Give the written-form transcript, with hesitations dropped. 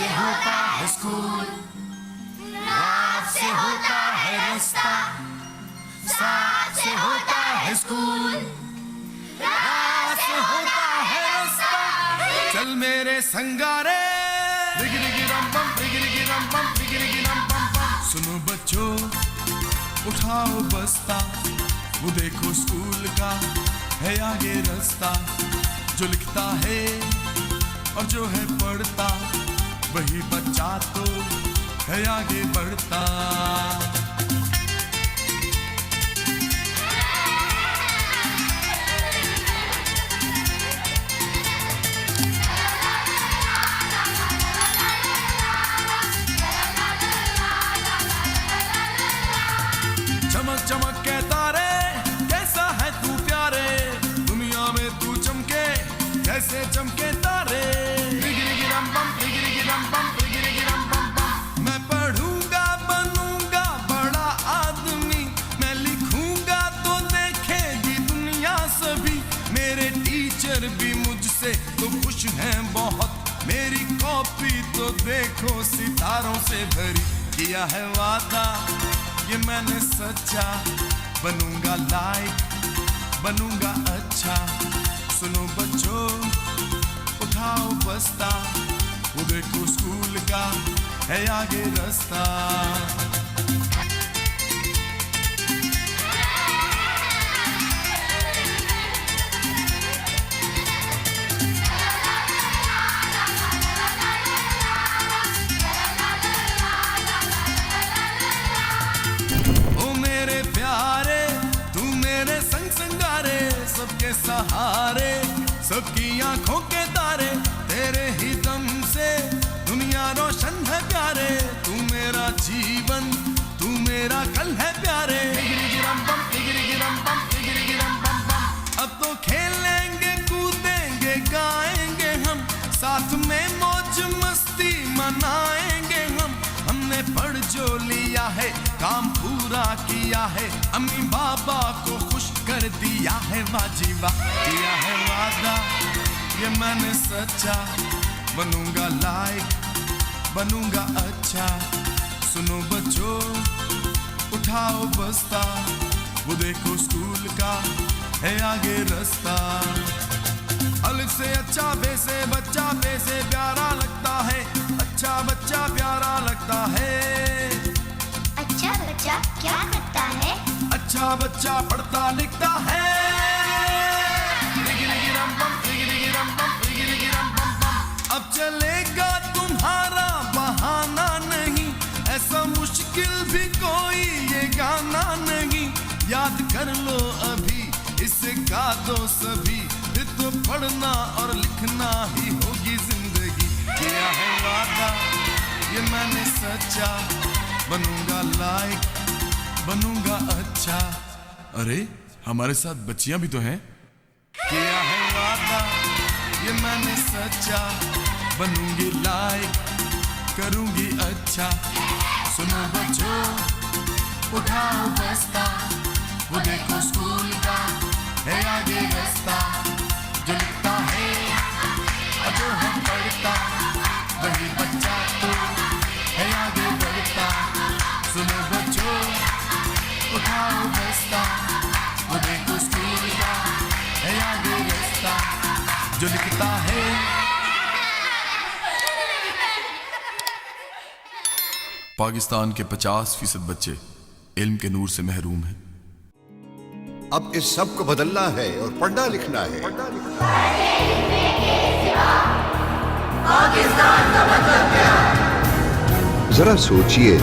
से होता है स्कूल, रात से होता है रास्ता, साथ से होता है स्कूल, रात से होता है रास्ता। चल मेरे संगारे, रिगिरिगी रम बम, रिगिरिगी रम बम, रिगिरिगी रम बम बम। सुनो बच्चों, उठाओ बस्ता, वो देखो स्कूल का है आगे रास्ता। जो लिखता है और जो है पढ़ता, वही बच्चा तो है आगे बढ़ता। चमक चमक के तारे, कैसा है तू प्यारे, दुनिया में तू चमके कैसे चमके तारे। रिगिरिगी रम बम, रिगिरिगी रम बम, रिगिरिगी रम बम बम। मैं पढ़ूंगा बनूंगा बड़ा आदमी, मैं लिखूंगा तो देखेगी दुनिया सभी। मेरे टीचर भी मुझसे तो खुश हैं बहुत, मेरी कॉपी तो देखो सितारों से भरी। किया है वादा ये मैंने सच्चा, बनूंगा लाइक बनूंगा अच्छा। सुनो बच्चों, उठाओ बस्ता, वो देखो स्कूल का है आगे रास्ता। सबके सहारे, सबकी आंखों के तारे, तेरे ही दम से दुनिया रोशन है प्यारे। तू मेरा जीवन, तू मेरा कल है प्यारे। अब तो खेलेंगे कूदेंगे गाएंगे हम, साथ में मौज मस्ती मनाएंगे हम। हमने पढ़ जो लिया है काम पूरा किया है, अम्मी बाबा को खुश कर दिया है वाजीवा। किया है वादा ये मैंने सच्चा, बनूंगा लाइक बनूंगा अच्छा। सुनो बच्चों, उठाओ बस्ता, वो देखो स्कूल का है आगे रास्ता। अलग से अच्छा, बे से बच्चा, बे से प्यारा लगता है, अच्छा बच्चा प्यारा लगता है। अच्छा बच्चा क्या करता है? अच्छा बच्चा पढ़ता लिखता है। रिगिरिगी रम बम, रिगिरिगी रम बम, रिगिरिगी रम बम बम। अब चलेगा तुम्हारा बहाना नहीं, ऐसा मुश्किल भी कोई ये गाना नहीं। याद कर लो अभी इसे गा दो सभी, फिर तो पढ़ना और लिखना ही होगी जिंदगी। किया है वादा ये मैंने सच्चा, बनूंगा लाइक बनूंगा अच्छा। अरे हमारे साथ बच्चियां भी तो हैं। किया है वादा ये मैंने सच्चा, बनूंगी लाइक करूंगी अच्छा। सुनो बच्चों, उठाओ बस्ता, वो देखो स्कूल का है आगे रास्ता। जो लिखता है और जो हम पढ़ता, वही बच्चा तो है आगे बढ़ता। सुनो बच्चों, उठाओ बस्ता, वो देखो स्कूल का है आगे रास्ता। जो लिखता है। पाकिस्तान के 50% बच्चे इल्म के नूर से महरूम हैं। अब इस सब को बदलना है और पढ़ना लिखना है। जरा सोचिए,